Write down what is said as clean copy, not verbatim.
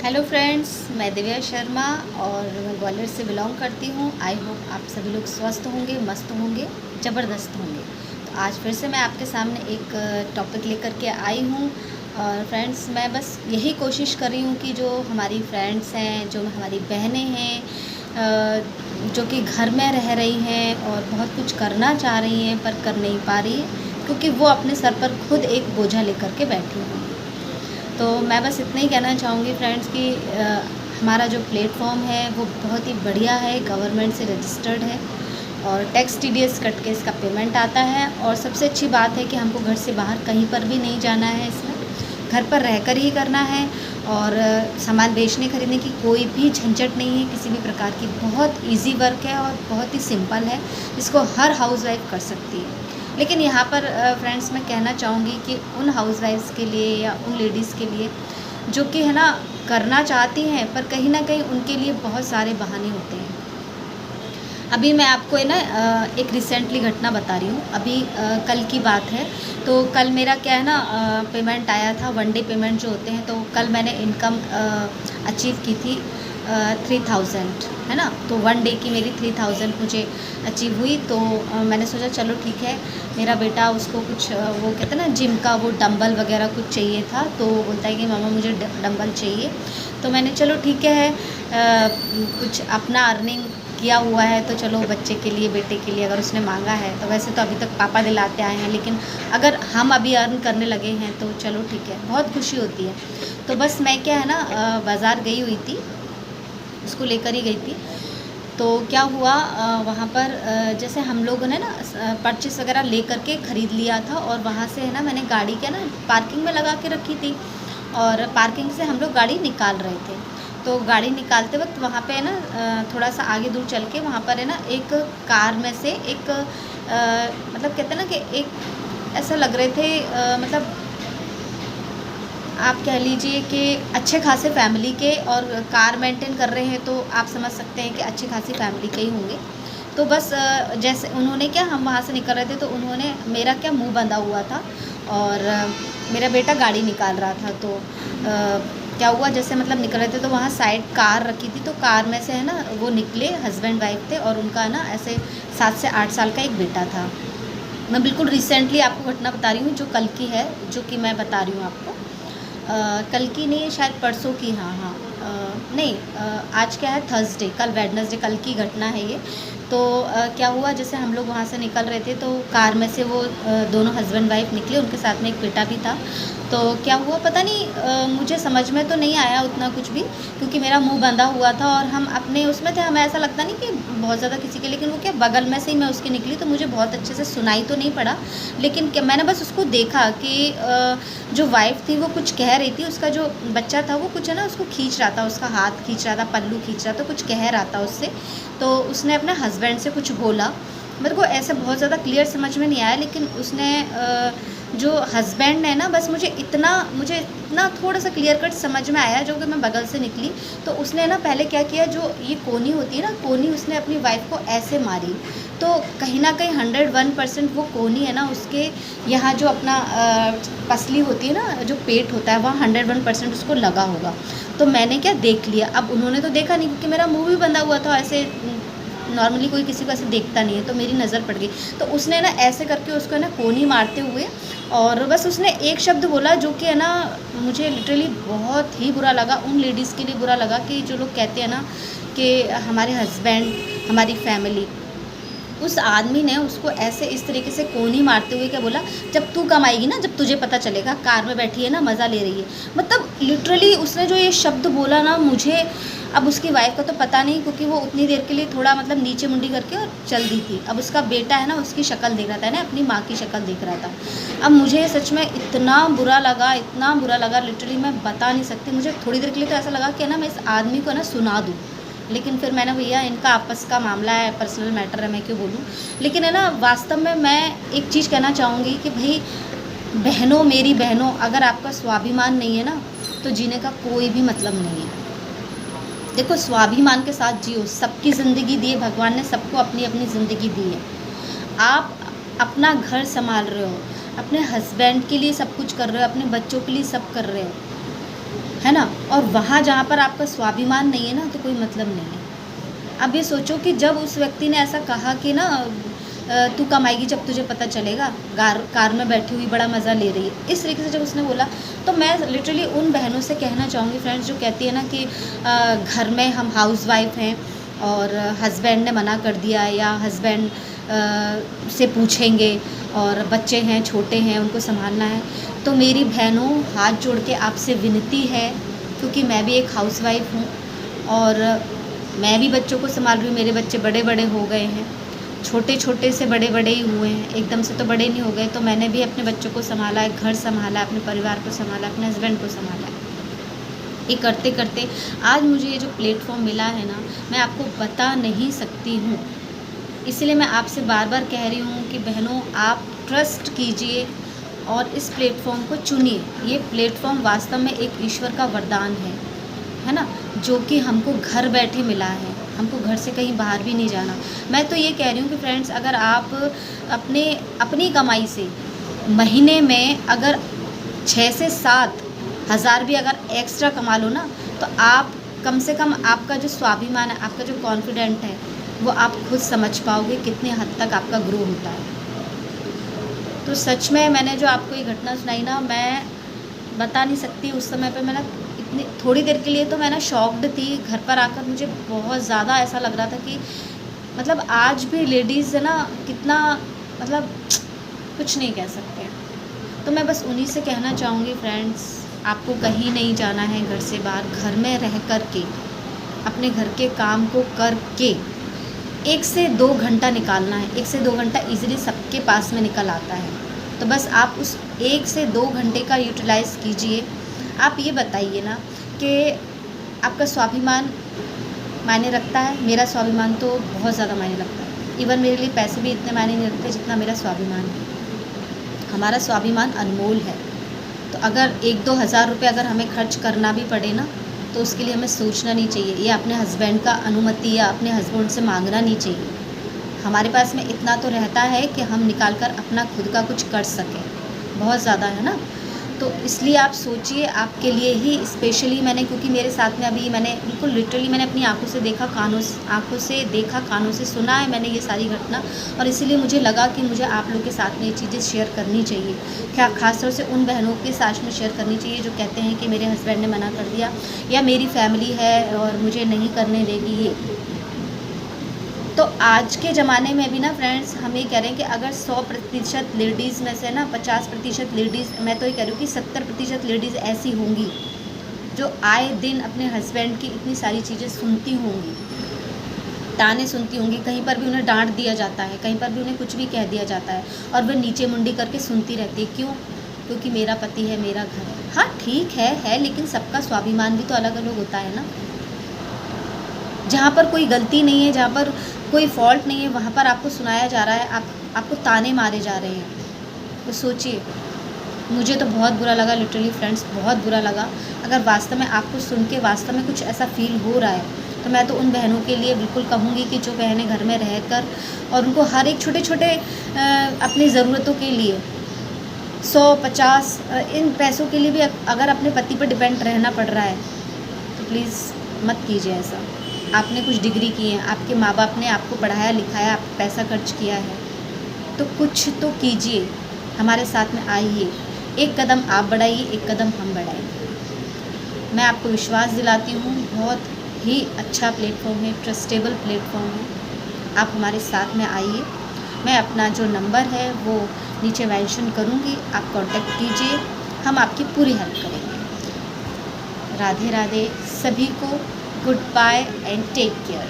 Hello friends, मैं दिव्या शर्मा और मैं ग्वालियर से बिलोंग करती हूँ। आई होप आप सभी लोग स्वस्थ होंगे, मस्त होंगे, ज़बरदस्त होंगे। तो आज फिर से मैं आपके सामने एक टॉपिक लेकर के आई हूँ। और फ्रेंड्स, मैं बस यही कोशिश कर रही हूँ कि जो हमारी फ्रेंड्स हैं, जो हमारी बहनें हैं, जो कि घर में रह रही हैं और बहुत कुछ करना चाह रही हैं पर कर नहीं पा रही हैं, क्योंकि वो अपने सर पर खुद एक बोझा लेकर के बैठी हुई हैं। तो मैं बस इतना ही कहना चाहूँगी फ्रेंड्स कि हमारा जो प्लेटफॉर्म है वो बहुत ही बढ़िया है, गवर्नमेंट से रजिस्टर्ड है और टैक्स TDS कट के इसका पेमेंट आता है। और सबसे अच्छी बात है कि हमको घर से बाहर कहीं पर भी नहीं जाना है, इसमें घर पर रहकर ही करना है। और सामान बेचने खरीदने की कोई भी झंझट नहीं है किसी भी प्रकार की। बहुत इजी वर्क है और बहुत ही सिंपल है, इसको हर हाउसवाइफ कर सकती है। लेकिन यहाँ पर फ्रेंड्स मैं कहना चाहूँगी कि उन हाउसवाइफ्स के लिए या उन लेडीज़ के लिए जो कि है ना करना चाहती हैं, पर कहीं ना कहीं उनके लिए बहुत सारे बहाने होते हैं। अभी मैं आपको है ना एक रिसेंटली घटना बता रही हूँ। अभी कल की बात है। तो कल मेरा क्या है ना पेमेंट आया था, 1 डे पेमेंट जो होते हैं। तो कल मैंने इनकम अचीव की थी 3000, है ना। तो 1 डे की मेरी 3000 मुझे अचीव हुई। तो मैंने सोचा चलो ठीक है। मेरा बेटा उसको कुछ वो कहते हैं ना जिम का वो डंबल वगैरह कुछ चाहिए था। तो बोलता है कि मामा मुझे डंबल चाहिए। तो मैंने चलो ठीक है, कुछ अपना अर्निंग किया हुआ है तो चलो बच्चे के लिए, बेटे के लिए अगर उसने मांगा है तो वैसे तो अभी तक पापा दिलाते आए हैं, लेकिन अगर हम अभी अर्न करने लगे हैं तो चलो ठीक है, बहुत खुशी होती है। तो बस मैं क्या है ना बाज़ार गई हुई थी, उसको लेकर ही गई थी। तो क्या हुआ वहाँ पर जैसे हम लोगों ने ना परचेस वगैरह ले करके ख़रीद लिया था। और वहाँ से है ना मैंने गाड़ी क्या ना पार्किंग में लगा के रखी थी और पार्किंग से हम लोग गाड़ी निकाल रहे थे। तो गाड़ी निकालते वक्त वहाँ पे है ना थोड़ा सा आगे दूर चल के वहाँ पर है ना एक कार में से एक मतलब कहते हैं ना कि एक ऐसा लग रहे थे, मतलब आप कह लीजिए कि अच्छे खासे फैमिली के, और कार मेंटेन कर रहे हैं तो आप समझ सकते हैं कि अच्छी खासी फैमिली के ही होंगे। तो बस जैसे उन्होंने क्या, हम वहाँ से निकल रहे थे तो उन्होंने मेरा क्या मुंह बंधा हुआ था और मेरा बेटा गाड़ी निकाल रहा था। तो क्या हुआ, जैसे मतलब निकल रहे थे तो वहाँ साइड कार रखी थी। तो कार में से है ना वो निकले, हस्बैंड वाइफ थे और उनका ना ऐसे 7 से 8 साल का एक बेटा था। मैं बिल्कुल रिसेंटली आपको घटना बता रही हूँ, जो कल की है, जो कि मैं बता रही हूँ आपको। कल की नहीं, शायद परसों की। हाँ हाँ, नहीं, आज क्या है, थर्सडे, कल वेडनेसडे, कल की घटना है ये। तो क्या हुआ, जैसे हम लोग वहाँ से निकल रहे थे तो कार में से वो दोनों हस्बैंड वाइफ निकले, उनके साथ में एक बेटा भी था। तो क्या हुआ पता नहीं, मुझे समझ में तो नहीं आया उतना कुछ भी, क्योंकि मेरा मुंह बंधा हुआ था और हम अपने उसमें थे। हमें ऐसा लगता नहीं कि बहुत ज़्यादा किसी के, लेकिन वो क्या बगल में से ही मैं उसके निकली तो मुझे बहुत अच्छे से सुनाई तो नहीं पड़ा। लेकिन क्या, मैंने बस उसको देखा कि जो वाइफ थी वो कुछ कह रही थी, उसका जो बच्चा था वो कुछ है ना उसको खींच रहा था, उसका हाथ खींच रहा था, पल्लू खींच रहा था, कुछ कह रहा था उससे। तो उसने अपने हस्बैंड से कुछ बोला। मेरे को ऐसे बहुत ज़्यादा क्लियर समझ में नहीं आया, लेकिन उसने जो हस्बैंड है ना, बस मुझे इतना थोड़ा सा क्लियर कट समझ में आया, जो कि मैं बगल से निकली। तो उसने ना पहले क्या किया, जो ये कोनी होती है ना, कोनी उसने अपनी वाइफ को ऐसे मारी। तो कहीं ना कहीं 101% वो कोनी है ना उसके यहाँ जो अपना पसली होती है ना, जो पेट होता है, वहाँ 101% उसको लगा होगा। तो मैंने क्या देख लिया। अब उन्होंने तो देखा नहीं, क्योंकि मेरा मुंह भी बंधा हुआ था, ऐसे नॉर्मली कोई किसी को ऐसे देखता नहीं है। तो मेरी नज़र पड़ गई। तो उसने ना ऐसे करके उसको है ना कोनी मारते हुए, और बस उसने एक शब्द बोला जो कि है ना मुझे लिटरली बहुत ही बुरा लगा। उन लेडीज़ के लिए बुरा लगा कि जो लोग कहते हैं ना कि हमारे हस्बैंड, हमारी फैमिली। उस आदमी ने उसको ऐसे इस तरीके से कोनी मारते हुए क्या बोला, जब तू कमाएगी ना, जब तुझे पता चलेगा, कार में बैठी है ना, मज़ा ले रही है। मतलब लिटरली उसने जो ये शब्द बोला ना मुझे, अब उसकी वाइफ का तो पता नहीं, क्योंकि वो उतनी देर के लिए थोड़ा मतलब नीचे मुंडी करके और चल दी थी। अब उसका बेटा है ना उसकी शक्ल देख रहा था ना, अपनी माँ की शक्ल देख रहा था। अब मुझे सच में इतना बुरा लगा, इतना बुरा लगा, लिटरली मैं बता नहीं सकती। मुझे थोड़ी देर के लिए तो ऐसा लगा कि ना मैं इस आदमी को ना सुना दूँ, लेकिन फिर मैंने, भैया इनका आपस का मामला है, पर्सनल मैटर है, मैं क्यों बोलूँ। लेकिन है ना वास्तव में मैं एक चीज़ कहना चाहूँगी कि भाई बहनों, मेरी बहनों, अगर आपका स्वाभिमान नहीं है ना तो जीने का कोई भी मतलब नहीं है। देखो, स्वाभिमान के साथ जियो। सबकी ज़िंदगी दी है भगवान ने, सबको अपनी अपनी ज़िंदगी दी है। आप अपना घर संभाल रहे हो, अपने हस्बैंड के लिए सब कुछ कर रहे हो, अपने बच्चों के लिए सब कर रहे हो, है ना? और वहाँ जहाँ पर आपका स्वाभिमान नहीं है ना, तो कोई मतलब नहीं है। अब ये सोचो कि जब उस व्यक्ति ने ऐसा कहा कि ना तू कम आएगी जब तुझे पता चलेगा, कार में बैठी हुई बड़ा मज़ा ले रही है, इस तरीके से जब उसने बोला, तो मैं लिटरली उन बहनों से कहना चाहूँगी फ्रेंड्स, जो कहती है ना कि घर में हम हाउसवाइफ हैं और हस्बैंड ने मना कर दिया, या हस्बैंड से पूछेंगे और बच्चे हैं, छोटे हैं, उनको संभालना है। तो मेरी बहनों, हाथ जोड़ के आपसे विनती है, क्योंकि मैं भी एक हाउसवाइफ हूँ और मैं भी बच्चों को संभाल रही हूँ। मेरे बच्चे बड़े बड़े हो गए हैं, छोटे छोटे से बड़े बड़े ही हुए हैं, एकदम से तो बड़े नहीं हो गए। तो मैंने भी अपने बच्चों को संभाला है, घर संभाला, अपने परिवार को संभाला, अपने हस्बैंड को संभाला है। ये करते करते आज मुझे ये जो प्लेटफॉर्म मिला है ना, मैं आपको बता नहीं सकती हूँ। इसलिए मैं आपसे बार बार कह रही हूँ कि बहनों, आप ट्रस्ट कीजिए और इस प्लेटफॉर्म को चुनिए। ये प्लेटफॉर्म वास्तव में एक ईश्वर का वरदान है ना, जो कि हमको घर बैठे मिला है, हमको घर से कहीं बाहर भी नहीं जाना। मैं तो ये कह रही हूँ कि फ्रेंड्स, अगर आप अपनी कमाई से महीने में अगर 6 से 7 हज़ार भी अगर एक्स्ट्रा कमा लो ना, तो आप कम से कम आपका जो स्वाभिमान है, आपका जो कॉन्फिडेंट है, वो आप खुद समझ पाओगे कितने हद तक आपका ग्रो होता है। तो सच में मैंने जो आपको ये घटना सुनाई ना, मैं बता नहीं सकती। उस समय पे मैं ना इतनी थोड़ी देर के लिए तो मैं ना शॉक्ड थी। घर पर आकर मुझे बहुत ज़्यादा ऐसा लग रहा था कि मतलब आज भी लेडीज़ है ना, कितना मतलब कुछ नहीं कह सकते। तो मैं बस उन्हीं से कहना चाहूँगी फ्रेंड्स, आपको कहीं नहीं जाना है घर से बाहर, घर में रह कर के अपने घर के काम को करके 1 से 2 घंटा निकालना है। 1 से 2 घंटा ईज़िली सबके पास में निकल आता है। तो बस आप उस 1 से 2 घंटे का यूटिलाइज़ कीजिए। आप ये बताइए ना कि आपका स्वाभिमान मायने रखता है? मेरा स्वाभिमान तो बहुत ज़्यादा मायने रखता है। इवन मेरे लिए पैसे भी इतने मायने नहीं रखते जितना मेरा स्वाभिमान है। हमारा स्वाभिमान अनमोल है। तो अगर 1-2 हज़ार रुपये अगर हमें खर्च करना भी पड़े ना, तो उसके लिए हमें सोचना नहीं चाहिए, या अपने हस्बैंड का अनुमति या अपने हस्बैंड से मांगना नहीं चाहिए। हमारे पास में इतना तो रहता है कि हम निकाल कर अपना खुद का कुछ कर सकें। बहुत ज़्यादा है ना, तो इसलिए आप सोचिए। आपके लिए ही स्पेशली मैंने, क्योंकि मेरे साथ में अभी मैंने बिल्कुल लिटरली मैंने अपनी आंखों से देखा, कानों से सुना है मैंने ये सारी घटना, और इसीलिए मुझे लगा कि मुझे आप लोग के साथ में ये चीज़ें शेयर करनी चाहिए। क्या खास तौर से उन बहनों के साथ में शेयर करनी चाहिए जो कहते हैं कि मेरे हस्बैंड ने मना कर दिया, या मेरी फैमिली है और मुझे नहीं करने देगी ये। तो आज के ज़माने में भी ना फ्रेंड्स, हम ये कह रहे हैं कि अगर 100% लेडीज़ में से ना 50% लेडीज़, मैं तो ये कह रही हूँ कि 70% लेडीज़ ऐसी होंगी जो आए दिन अपने हस्बैंड की इतनी सारी चीज़ें सुनती होंगी, ताने सुनती होंगी। कहीं पर भी उन्हें डांट दिया जाता है, कहीं पर भी उन्हें कुछ भी कह दिया जाता है, और वह नीचे मुंडी करके सुनती रहती है। क्यों? क्योंकि मेरा पति है, मेरा घर है। हाँ ठीक है, लेकिन सबका स्वाभिमान भी तो अलग अलग होता है ना। जहाँ पर कोई गलती नहीं है, जहाँ पर कोई फॉल्ट नहीं है, वहाँ पर आपको सुनाया जा रहा है, आपको ताने मारे जा रहे हैं। तो सोचिए, मुझे तो बहुत बुरा लगा लिटरली फ्रेंड्स, बहुत बुरा लगा। अगर वास्तव में आपको सुन के वास्तव में कुछ ऐसा फील हो रहा है, तो मैं तो उन बहनों के लिए बिल्कुल कहूँगी कि जो बहनें घर में रहकर और उनको हर एक छोटे छोटे अपनी ज़रूरतों के लिए 100-50 इन पैसों के लिए भी अगर अपने पति पर डिपेंड रहना पड़ रहा है, तो प्लीज़ मत कीजिए ऐसा। आपने कुछ डिग्री की है, आपके माँ बाप ने आपको पढ़ाया लिखाया, आप पैसा खर्च किया है, तो कुछ तो कीजिए, हमारे साथ में आइए। एक कदम आप बढ़ाइए, एक कदम हम बढ़ाएंगे। मैं आपको विश्वास दिलाती हूँ, बहुत ही अच्छा प्लेटफॉर्म है, ट्रस्टेबल प्लेटफॉर्म है। आप हमारे साथ में आइए। मैं अपना जो नंबर है वो नीचे मेंशन करूँगी, आप कांटेक्ट कीजिए, हम आपकी पूरी हेल्प करेंगे। राधे राधे सभी को, good bye and take care.